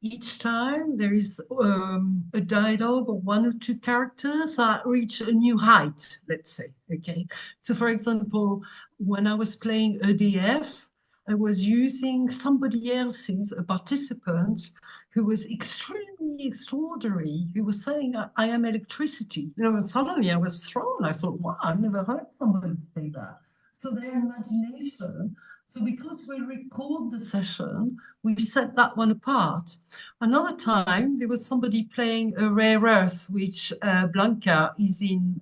each time there is a dialogue of one or two characters that reach a new height, let's say, okay? So for example, when I was playing EDF, I was using somebody else's, a participant, who was extremely extraordinary. He was saying, I am electricity. You know, and suddenly I was thrown. I thought, wow, I've never heard somebody say that. So their imagination. So because we record the session, we set that one apart. Another time, there was somebody playing a rare earth, which Blanca is in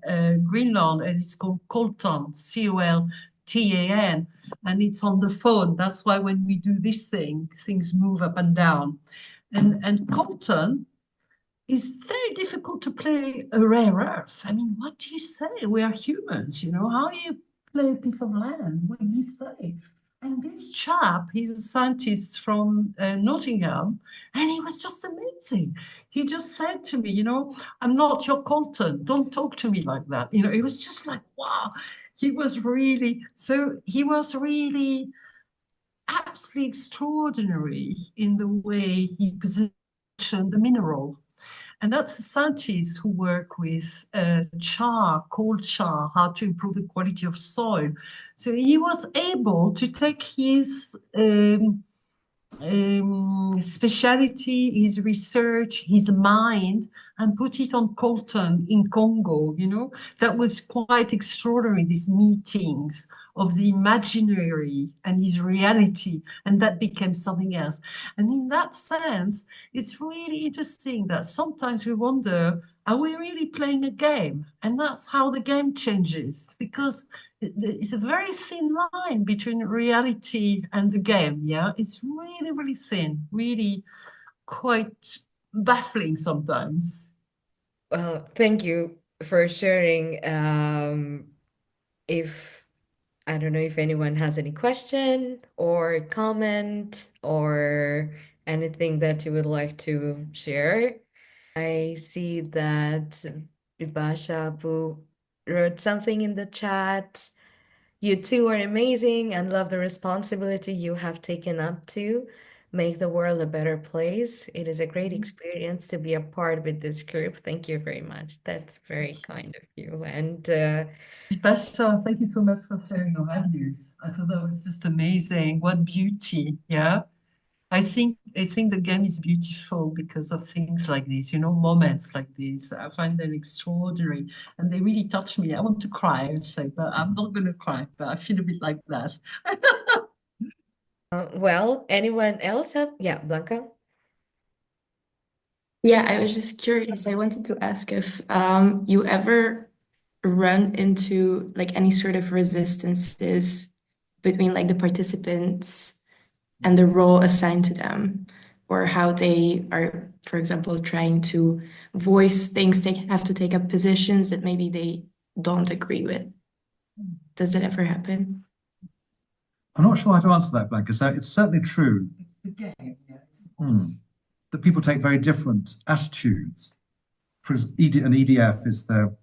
Greenland, and it's called coltan, C-O-L-T-A-N, and it's on the phone. That's why when we do this thing, things move up and down. And coltan is very difficult to play a rare earth. I mean, what do you say? We are humans, you know. How do you play a piece of land? What do you say? And this chap, he's a scientist from Nottingham, and he was just amazing. He just said to me, you know, I'm not your coltan. Don't talk to me like that. You know, it was just like, wow. He was really absolutely extraordinary in the way he positioned the mineral. And that's the scientists who work with cold char, how to improve the quality of soil. So he was able to take his speciality, his research, his mind, and put it on coltan in Congo, you know. That was quite extraordinary, these meetings of the imaginary and his reality, and that became something else. And in that sense, it's really interesting that sometimes we wonder, are we really playing a game? And that's how the game changes, because it's a very thin line between reality and the game, yeah? It's really, really thin, really quite baffling sometimes. Well, thank you for sharing. If I don't know if anyone has any question or comment or anything that you would like to share. I see that Bibasha Abu wrote something in the chat. You two are amazing and love the responsibility you have taken up to make the world a better place. It is a great experience to be a part with this group. Thank you very much. That's very kind of you. And Pasha, thank you so much for sharing your values. I thought that was just amazing. What beauty, yeah? I think the game is beautiful because of things like this, you know, moments like this. I find them extraordinary and they really touch me. I want to cry, I say, but I'm not going to cry, but I feel a bit like that. well, anyone else have? Yeah, Blanca. Yeah, I was just curious. I wanted to ask if you ever run into like any sort of resistances between like the participants and the role assigned to them, or how they are, for example, trying to voice things, they have to take up positions that maybe they don't agree with. Does that ever happen? I'm not sure how to answer that, Blanca. So it's certainly true It's the game, yeah. that people take very different attitudes. For an EDF is the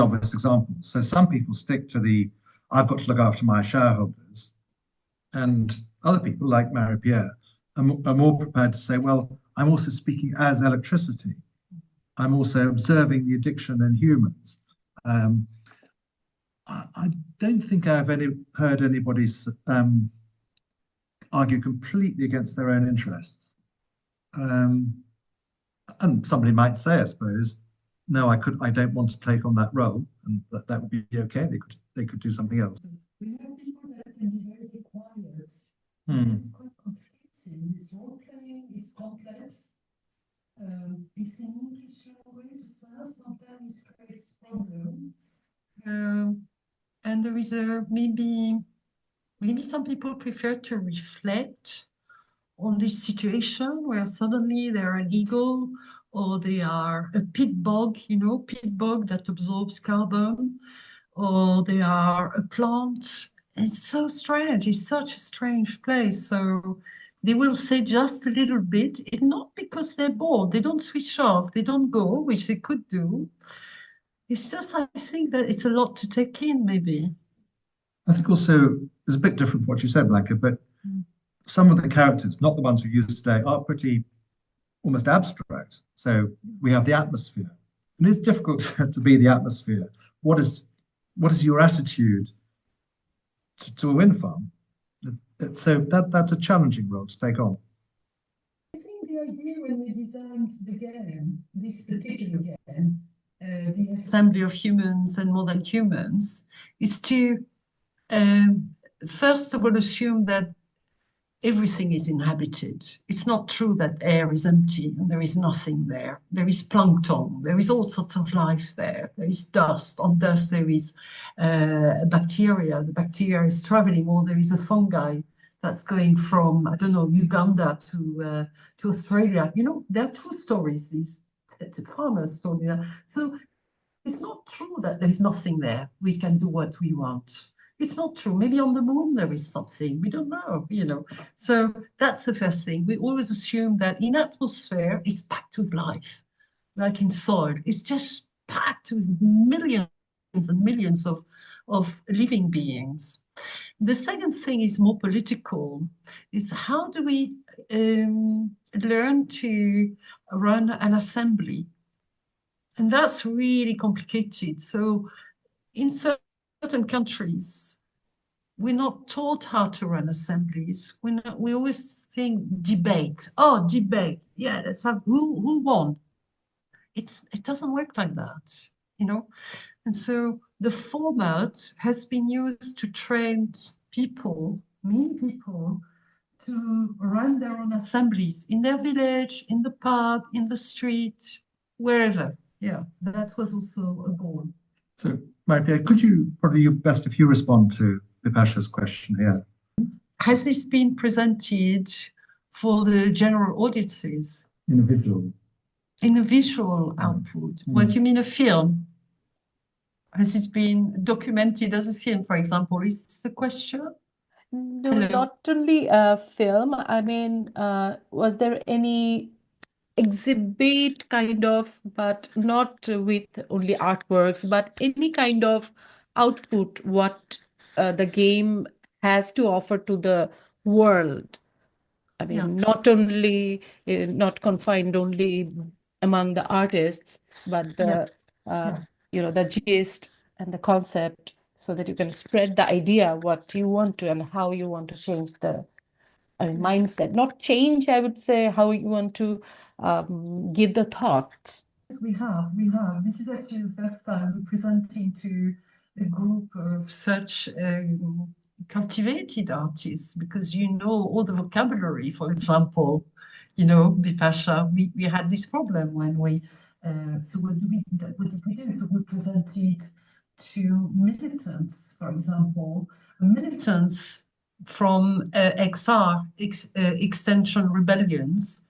obvious example. So some people stick to I've got to look after my shareholders, and other people, like Marie-Pierre, are more prepared to say, well, I'm also speaking as electricity. I'm also observing the addiction in humans. I don't think I've heard anybody argue completely against their own interests. And somebody might say, I suppose, no, I don't want to take on that role, and that would be okay. They could do something else. We have people that can be very quiet. Hmm. It's quite conflicting. It's role playing. It's complex. It's in English language as well. Sometimes it creates problem. And there is maybe some people prefer to reflect on this situation where suddenly they're an eagle or they are a pit bug, pit bug that absorbs carbon, or they are a plant. It's so strange. It's such a strange place. So they will say just a little bit. It's not because they're bored. They don't switch off. They don't go, which they could do. It's just, I think that it's a lot to take in, maybe. I think also it's a bit different from what you said, Blanca, but some of the characters, not the ones we use today, are pretty almost abstract. So we have the atmosphere, and it's difficult to be the atmosphere. What is your attitude to a wind farm? So that's a challenging role to take on. I think the idea when we designed the game, this particular game, the assembly of humans and more than humans, is to first of all assume that everything is inhabited. It's not true that air is empty and there is nothing there. There is plankton. There is all sorts of life there. There is dust. On dust there is bacteria. The bacteria is traveling, or there is a fungi that's going from, I don't know, Uganda to Australia. There are two stories. These farmers told me that. So it's not true that there is nothing there. We can do what we want. It's not true. Maybe on the moon there is something. We don't know, So that's the first thing. We always assume that in atmosphere, it's packed with life, like in soil. It's just packed with millions and millions of living beings. The second thing is more political, is how do we learn to run an assembly? And that's really complicated. So in certain countries, we're not taught how to run assemblies. We always think debate. Oh, debate. Yeah, let's have who won. It doesn't work like that, And so the format has been used to train people, many people, to run their own assemblies in their village, in the pub, in the street, wherever. Yeah, that was also a goal. So, Marie-Pierre, could you probably best if you respond to Bipasha's question here? Has this been presented for the general audiences? In a visual. In a visual output. What you mean, a film? Has it been documented as a film, for example? Is this the question? No, Hello. not only a film. I mean, was there any exhibit kind of, but not with only artworks, but any kind of output what the game has to offer to the world? I mean, Yeah. not only, not confined only among the artists, but the, the gist and the concept, so that you can spread the idea what you want to and how you want to change the mindset. Not change, I would say, how you want to give the thoughts. We have. This is actually the first time we're presenting to a group of such cultivated artists, because all the vocabulary, for example, Bipasha, we had this problem when we, so what did we do? So we presented to militants, for example, militants from Extension Rebellions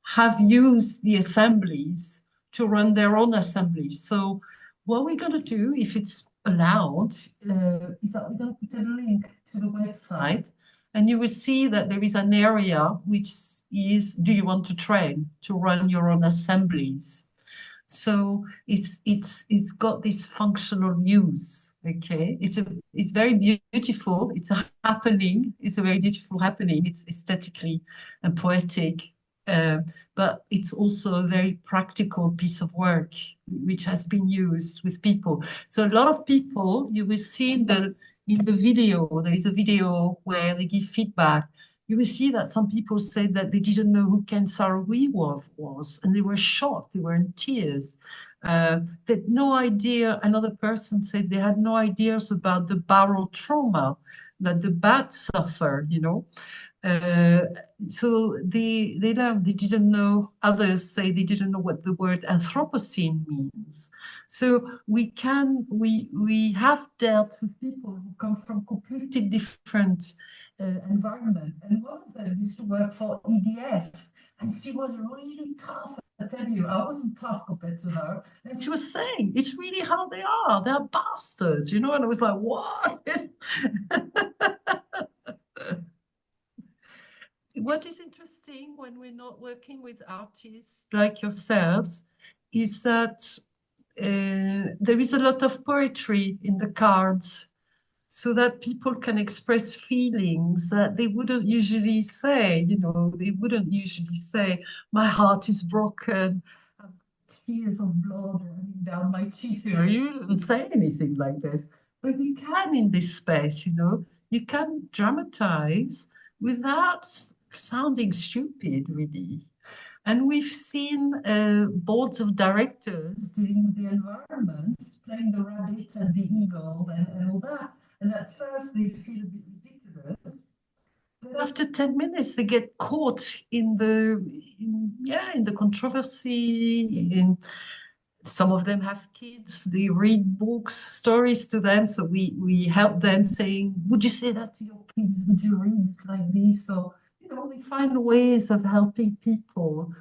have used the assemblies to run their own assemblies. So what we're going to do, if it's allowed, is that we're going to put a link to the website, and you will see that there is an area which is, do you want to train to run your own assemblies? So it's got this functional use. Okay, it's very beautiful. It's a happening. It's a very beautiful happening. It's aesthetically and poetic. But it's also a very practical piece of work which has been used with people. So a lot of people, you will see in the video, there is a video where they give feedback. You will see that some people said that they didn't know who Ken Saro-Wiwa was, and they were shocked, they were in tears. They had no idea. Another person said they had no ideas about the barrel trauma. that the bats suffer, you know. Uh, so they learned, they didn't know, others say they didn't know what the word Anthropocene means. So we have dealt with people who come from completely different environments. And one of them used to work for EDF, and she was really tough. I tell you, I wasn't tough compared to her. And she was saying, it's really how they are. They're bastards, you know? And I was like, what? What is interesting when we're not working with artists like yourselves is that there is a lot of poetry in the cards so that people can express feelings that they wouldn't usually say. You know, they wouldn't usually say, my heart is broken, I've got tears of blood running down my cheek. You wouldn't say anything like this. But you can in this space, you know, you can dramatize without sounding stupid, really. And we've seen boards of directors doing the environments, playing the rabbit and the eagle and all that. And at first they feel a bit ridiculous. But after 10 minutes, they get caught in the controversy. Some of them have kids, they read books, stories to them. So we help them saying, would you say that to your kids? Would you read like this? So, you know, we find ways of helping people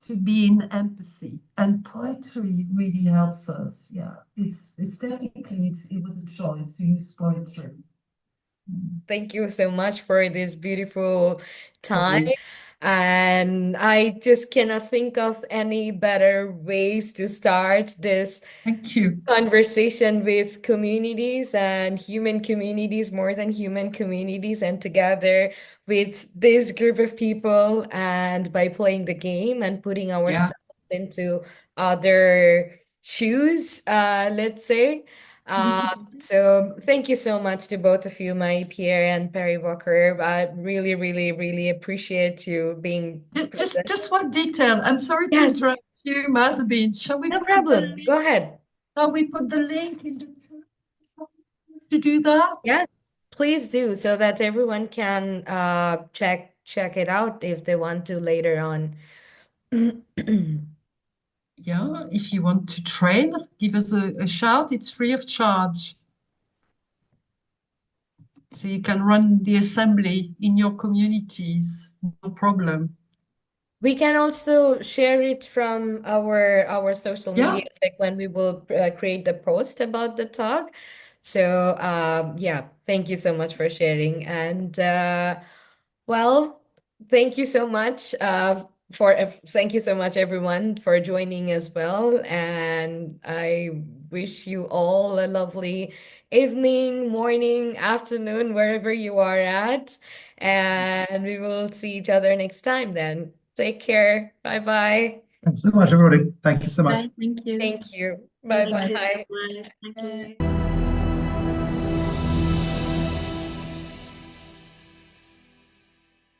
to be in empathy. And poetry really helps us. Yeah, it's aesthetically, it was a choice to use poetry. Thank you so much for this beautiful time. And I just cannot think of any better ways to start this Thank you. conversation with communities and human communities more than human communities, and together with this group of people, and by playing the game and putting ourselves into other shoes, let's say. So thank you so much to both of you, Marie-Pierre and Perry Walker. I really, really, really appreciate you being present. Just one detail. I'm sorry to Yes. interrupt you, Mazabine. Shall we No put problem. Go ahead. Shall we put the link in the to do that? Yes, please do, so that everyone can check it out if they want to later on. Yeah, if you want to train, give us a shout. It's free of charge. So you can run the assembly in your communities, no problem. We can also share it from our social media, like when we will create the post about the talk. So yeah, thank you so much for sharing. And well, thank you so much thank you so much everyone for joining as well. And I wish you all a lovely evening, morning, afternoon, wherever you are at. And we will see each other next time then. Take care. Bye-bye. Thanks so much, everybody. Thank you so much. Bye, thank you. Thank you. Thank you Bye-bye. so much. Thank you.